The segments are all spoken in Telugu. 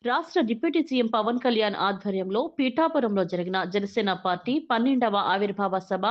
రాష్ట్ర డిప్యూటీ సీఎం పవన్ కళ్యాణ్ ఆధ్వర్యంలో పీఠాపురంలో జరిగిన జనసేన పార్టీ 12వ ఆవిర్భావ సభ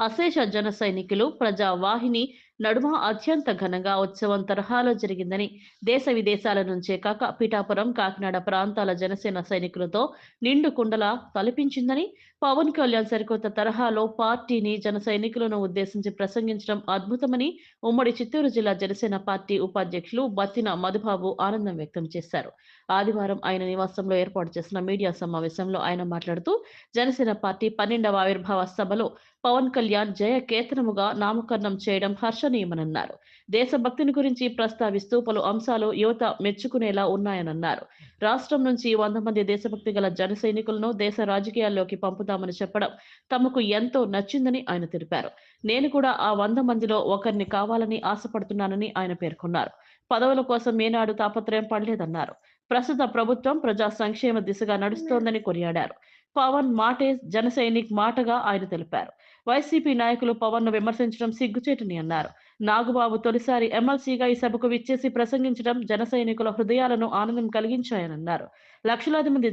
అశేష జన సైనికులు ప్రజావాహిని నడుమ అత్యంత ఘనంగా ఉత్సవం తరహాలో జరిగిందని దేశ విదేశాల నుంచే కాక పీఠాపురం కాకినాడ ప్రాంతాల జనసేన సైనికులతో నిండు కుండలా తలపించిందని పవన్ కళ్యాణ్ సరికొత్త తరహాలో పార్టీని జన సైనికులను ఉద్దేశించి ప్రసంగించడం అద్భుతమని ఉమ్మడి చిత్తూరు జిల్లా జనసేన పార్టీ ఉపాధ్యక్షులు బత్తిన మధుబాబు ఆనందం వ్యక్తం చేశారు. ఆదివారం ఆయన నివాసంలో ఏర్పాటు చేసిన మీడియా సమావేశంలో ఆయన మాట్లాడుతూ జనసేన పార్టీ 12వ ఆవిర్భావ సభలో పవన్ కళ్యాణ్ జయ కేతనముగా నామకరణం చేయడం హర్షణీయమన్నారు. దేశభక్తిని గురించి ప్రస్తావిస్తూ పలు అంశాలు యువత మెచ్చుకునేలా ఉన్నాయన్నారు. రాష్ట్రం నుంచి 100 మంది దేశభక్తి గల జన సైనికులను దేశ రాజకీయాల్లోకి పంపుతామని చెప్పడం తమకు ఎంతో నచ్చిందని ఆయన తెలిపారు. నేను కూడా ఆ 100 మందిలో ఒకరిని కావాలని ఆశపడుతున్నానని ఆయన పేర్కొన్నారు. పదవుల కోసం ఏనాడు తాపత్రయం పడలేదన్నారు. ప్రస్తుత ప్రభుత్వం ప్రజా సంక్షేమ దిశగా నడుస్తోందని కొనియాడారు. పవన్ మాటే జన సైనిక్ మాటగా ఆయన తెలిపారు. వైసీపీ నాయకులు పవన్ ను విమర్శించడం సిగ్గుచేటని అన్నారు. నాగుబాబు తొలిసారి ఎమ్మెల్సీగా ఈ సభకు విచ్చేసి ప్రసంగించడం జన సైనికుల హృదయాలను ఆనందం కలిగించాయనన్నారు. లక్షలాది మంది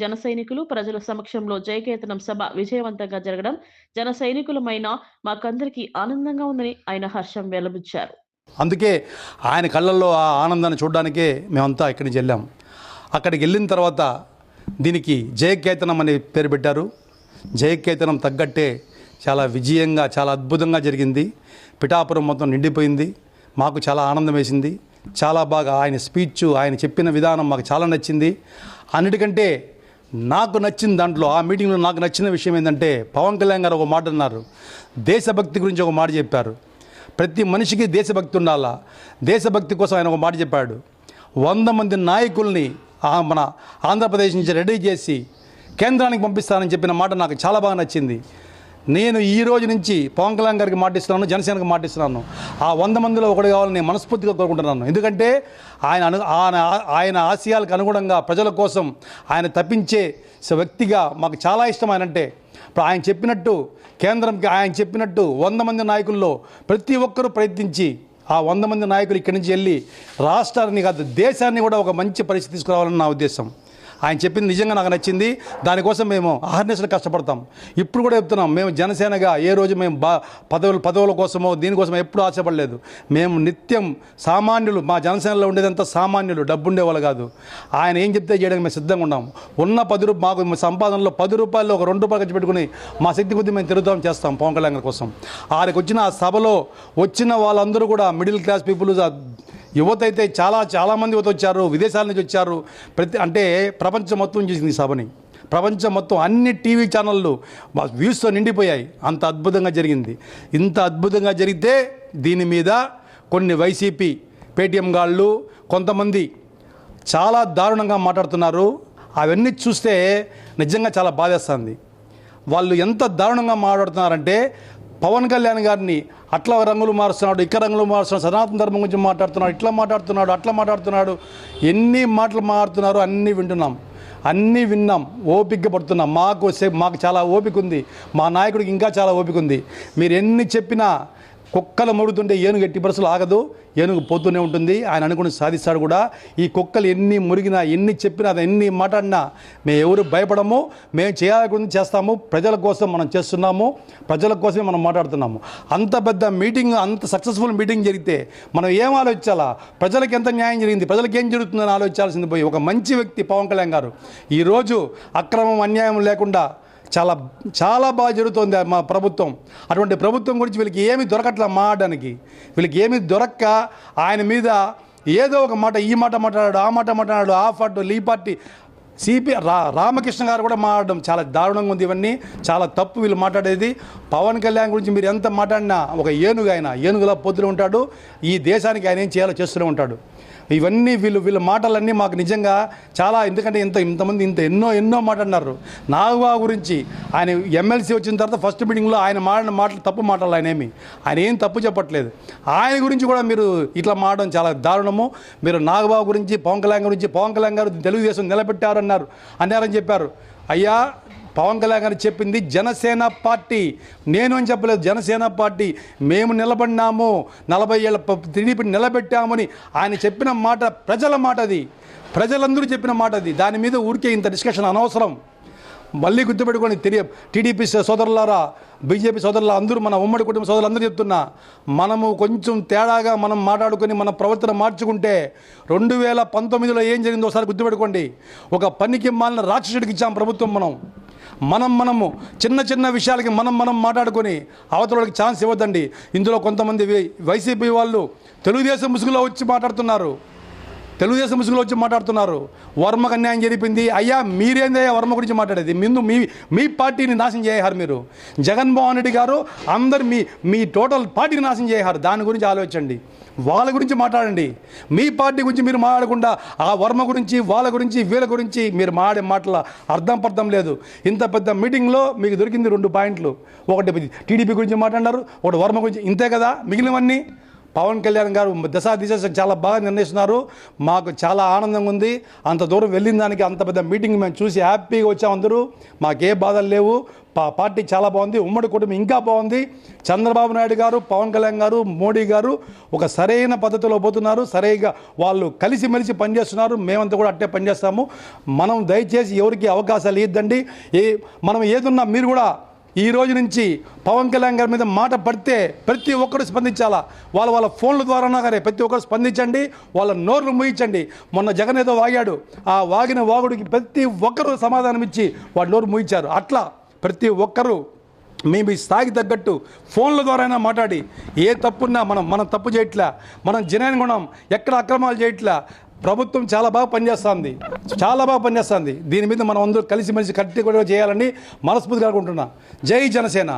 జన సైనికులు ప్రజల సమక్షంలో జయకేతనం సభ విజయవంతంగా జరగడం జన సైనికులమైన మాకందరికీ ఆనందంగా ఉందని ఆయన హర్షం వెల్లబుచ్చారు. అందుకే ఆయన కళ్ళల్లో ఆ ఆనందాన్ని చూడడానికే మేమంతా ఇక్కడి నుంచి వెళ్ళాం. అక్కడికి వెళ్ళిన తర్వాత దీనికి జయకేతనం అనే పేరు పెట్టారు. జయకేతనం తగ్గట్టే చాలా విజయంగా చాలా అద్భుతంగా జరిగింది. పిఠాపురం మొత్తం నిండిపోయింది. మాకు చాలా ఆనందం వేసింది. చాలా బాగా ఆయన స్పీచ్ ఆయన చెప్పిన విధానం మాకు చాలా నచ్చింది. అన్నిటికంటే నాకు నచ్చిన దాంట్లో ఆ మీటింగ్లో నాకు నచ్చిన విషయం ఏంటంటే పవన్ కళ్యాణ్ గారు ఒక మాట అన్నారు. దేశభక్తి గురించి ఒక మాట చెప్పారు. ప్రతి మనిషికి దేశభక్తి ఉండాలా. దేశభక్తి కోసం ఆయన ఒక మాట చెప్పాడు. 100 మంది నాయకుల్ని మన ఆంధ్రప్రదేశ్ నుంచి రెడీ చేసి కేంద్రానికి పంపిస్తానని చెప్పిన మాట నాకు చాలా బాగా నచ్చింది. నేను ఈ రోజు నుంచి పవన్ కళ్యాణ్ గారికి మాటిస్తున్నాను, జనసేనకు మాటిస్తున్నాను. ఆ 100 మందిలో ఒకటి కావాలని నేను మనస్ఫూర్తిగా కోరుకుంటున్నాను. ఎందుకంటే ఆయన ఆశయాలకు అనుగుణంగా ప్రజల కోసం ఆయన తప్పించే వ్యక్తిగా మాకు చాలా ఇష్టం. ఆయనంటే ఇప్పుడు ఆయన చెప్పినట్టు కేంద్రంకి ఆయన చెప్పినట్టు 100 మంది నాయకుల్లో ప్రతి ఒక్కరూ ప్రయత్నించి ఆ 100 మంది నాయకులు ఇక్కడి నుంచి వెళ్ళి రాష్ట్రాన్ని కాదు దేశాన్ని కూడా ఒక మంచి పరిస్థితి తీసుకురావాలని నా ఉద్దేశం. ఆయన చెప్పింది నిజంగా నాకు నచ్చింది. దానికోసం మేము అహర్నిశలు కష్టపడతాం. ఇప్పుడు కూడా చెప్తున్నాం, మేము జనసేనగా ఏ రోజు మేము పదవుల కోసమో దీనికోసమో ఎప్పుడూ ఆశపడలేదు. మేము నిత్యం సామాన్యులు, మా జనసేనలో ఉండేదంతా సామాన్యులు, డబ్బు ఉండేవాళ్ళు కాదు. ఆయన ఏం చెప్తే చేయడానికి మేము సిద్ధంగా ఉన్నాం. ఉన్న 10 రూపాయలు మాకు సంపాదనలో 10 రూపాయలు ఒక 2 రూపాయలు ఖర్చు పెట్టుకుని మా శక్తి కొద్దీ మేము తిరుగుతాం చేస్తాం పవన్ కళ్యాణ్ కోసం. ఆయనకు వచ్చిన ఆ సభలో వచ్చిన వాళ్ళందరూ కూడా మిడిల్ క్లాస్ పీపుల్, యువత అయితే చాలామంది యువత వచ్చారు, విదేశాల నుంచి వచ్చారు. అంటే ప్రపంచం మొత్తం చూసింది ఈ సభని. ప్రపంచం మొత్తం అన్ని టీవీ ఛానళ్ళు వ్యూస్తో నిండిపోయాయి. అంత అద్భుతంగా జరిగింది. ఇంత అద్భుతంగా జరిగితే దీని మీద కొన్ని వైసీపీ పేటీఎం గాళ్ళు కొంతమంది చాలా దారుణంగా మాట్లాడుతున్నారు. అవన్నీ చూస్తే నిజంగా చాలా బాధేస్తుంది. వాళ్ళు ఎంత దారుణంగా మాట్లాడుతున్నారంటే పవన్ కళ్యాణ్ గారిని అట్లా రంగులు మారుస్తున్నాడు, ఇక్కడ రంగులు మారుస్తున్నాడు, సనాతన ధర్మం గురించి మాట్లాడుతున్నాడు, ఇట్లా మాట్లాడుతున్నాడు, అట్లా మాట్లాడుతున్నాడు. ఎన్ని మాటలు మాట్లాడుతున్నారో అన్నీ వింటున్నాం, అన్నీ విన్నాం, ఓపిక పడుతున్నాం. మాకు చాలా ఓపిక ఉంది. మా నాయకుడికి ఇంకా చాలా ఓపిక ఉంది. మీరు ఎన్ని చెప్పినా కుక్కలు మురుగుతుంటే ఏనుగు ఎట్టి పరిస్థితులు ఆగదు. ఏనుగు పోతూనే ఉంటుంది. ఆయన అనుకుని సాధిస్తాడు కూడా. ఈ కుక్కలు ఎన్ని మురిగినా, ఎన్ని చెప్పినా, ఎన్ని మాట్లాడినా మేము ఎవరు భయపడము. మేము చేయాలనుకుంది చేస్తాము. ప్రజల కోసం మనం చేస్తున్నాము, ప్రజల కోసమే మనం మాట్లాడుతున్నాము. అంత పెద్ద మీటింగ్, అంత సక్సెస్ఫుల్ మీటింగ్ జరిగితే మనం ఏం ఆలోచించాలా? ప్రజలకు ఎంత న్యాయం జరిగింది, ప్రజలకు ఏం జరుగుతుందని ఆలోచించాల్సింది పోయి ఒక మంచి వ్యక్తి పవన్ కళ్యాణ్ గారు ఈరోజు అక్రమం అన్యాయం లేకుండా చాలా బాగా జరుగుతుంది మా ప్రభుత్వం. అటువంటి ప్రభుత్వం గురించి వీళ్ళకి ఏమీ దొరకట్లా మాట్లాడడానికి. వీళ్ళకి ఏమీ దొరక్క ఆయన మీద ఏదో ఒక మాట, ఈ మాట మాట్లాడాడు, ఆ మాట మాట్లాడాడు, ఆ పార్టీ ఈ పార్టీ రామకృష్ణ గారు కూడా మాట్లాడడం చాలా దారుణంగా ఉంది. ఇవన్నీ చాలా తప్పు వీళ్ళు మాట్లాడేది. పవన్ కళ్యాణ్ గురించి మీరు ఎంత మాట్లాడినా ఒక ఏనుగు, ఆయన ఏనుగులా పొద్దున ఉంటాడు. ఈ దేశానికి ఆయన ఏం చేయాలో చేస్తూనే ఉంటాడు. ఇవన్నీ వీళ్ళ మాటలన్నీ మాకు నిజంగా చాలా, ఎందుకంటే ఇంతమంది ఎన్నో మాట్లాడినారు. నాగబాబు గురించి ఆయన ఎమ్మెల్సీ వచ్చిన తర్వాత ఫస్ట్ మీటింగ్లో ఆయన మాట్లాడిన మాటలు తప్పు మాటలు. ఆయన ఏం తప్పు చెప్పట్లేదు. ఆయన గురించి కూడా మీరు ఇట్లా మాట్లాడడం చాలా దారుణము. మీరు నాగబాబు గురించి, పవన్ కళ్యాణ్ గురించి, పవన్ కళ్యాణ్ గారు తెలుగుదేశం నిలబెట్టారని చెప్పారు. అయ్యా పవన్ కళ్యాణ్ గారు చెప్పింది జనసేన పార్టీ, నేను అని చెప్పలేదు, జనసేన పార్టీ. మేము నిలబడినాము, 40 ఏళ్ళ టీడీపీని నిలబెట్టామని ఆయన చెప్పిన మాట ప్రజల మాట, అది ప్రజలందరూ చెప్పిన మాట. అది దాని మీద ఊరికే ఇంత డిస్కషన్ అనవసరం. మళ్ళీ గుర్తుపెట్టుకొని టీడీపీ సోదరులారా, బీజేపీ సోదరుల అందరూ, మన ఉమ్మడి కుటుంబ సోదరులు అందరూ చెప్తున్నా, మనము కొంచెం తేడాగా మనం మాట్లాడుకొని మన ప్రవర్తన మార్చుకుంటే 2019లో ఏం జరిగిందో ఒకసారి గుర్తుపెట్టుకోండి. ఒక పనికి మాలిన రాక్షసుడికి ఇచ్చాం ప్రభుత్వం. మనము చిన్న చిన్న విషయాలకి మనం మాట్లాడుకొని అవతలకి ఛాన్స్ ఇవ్వద్దండి. ఇందులో కొంతమంది వైసీపీ వాళ్ళు తెలుగుదేశం ముసుగులో వచ్చి మాట్లాడుతున్నారు. వర్మకు అన్యాయం జరిపింది. అయ్యా మీరేందయ్యా వర్మ గురించి మాట్లాడేది? ముందు మీ పార్టీని నాశనం చేయారు మీరు. జగన్మోహన్ రెడ్డి గారు అందరు మీ టోటల్ పార్టీని నాశనం చేయారు. దాని గురించి ఆలోచించండి, వాళ్ళ గురించి మాట్లాడండి. మీ పార్టీ గురించి మీరు మాట్లాడకుండా ఆ వర్మ గురించి, వాళ్ళ గురించి, వీళ్ళ గురించి మీరు మాట్లాడే మాటల అర్థం లేదు. ఇంత పెద్ద మీటింగ్లో మీకు దొరికింది 2 పాయింట్లు. ఒకటి టీడీపీ గురించి మాట్లాడినారు, ఒకటి వర్మ గురించి. ఇంతే కదా, మిగిలినవన్నీ పవన్ కళ్యాణ్ గారు దిశ చాలా బాగా నిర్ణయిస్తున్నారు. మాకు చాలా ఆనందంగా ఉంది. అంత దూరం వెళ్ళిన దానికి, అంత పెద్ద మీటింగ్ మేము చూసి హ్యాపీగా వచ్చాం అందరూ. మాకే బాధలు లేవు. పార్టీ చాలా బాగుంది, ఉమ్మడి కుటుంబం ఇంకా బాగుంది. చంద్రబాబు నాయుడు గారు, పవన్ కళ్యాణ్ గారు, మోడీ గారు ఒక సరైన పద్ధతిలో పోతున్నారు. సరిగా వాళ్ళు కలిసిమెలిసి పనిచేస్తున్నారు. మేమంతా కూడా అట్టే పనిచేస్తాము. మనం దయచేసి ఎవరికి అవకాశాలు ఇద్దండి. మనం ఏదున్నా మీరు కూడా ఈ రోజు నుంచి పవన్ కళ్యాణ్ గారి మీద మాట పడితే ప్రతి ఒక్కరు స్పందించాలా. వాళ్ళ ఫోన్ల ద్వారా కానీ ప్రతి ఒక్కరు స్పందించండి, వాళ్ళ నోర్లు మూయించండి. మొన్న జగన్ ఏదో వాగాడు, ఆ వాగిన వాగుడికి ప్రతి ఒక్కరూ సమాధానం ఇచ్చి వాళ్ళ నోరు మూయించారు. అట్లా ప్రతి ఒక్కరూ మీ స్థాయికి తగ్గట్టు ఫోన్ల ద్వారా మాట్లాడి, ఏ తప్పున్నా మనం తప్పు చేయట్లా, మనం జనాన్ని గుణం, ఎక్కడ అక్రమాలు చేయట్లా. ప్రభుత్వం చాలా బాగా పనిచేస్తుంది. దీని మీద మనం అందరూ కలిసిమెలిసి కట్టి కూడా చేయాలని మనస్ఫూర్తిగా అనుకుంటున్నా. జై జనసేన.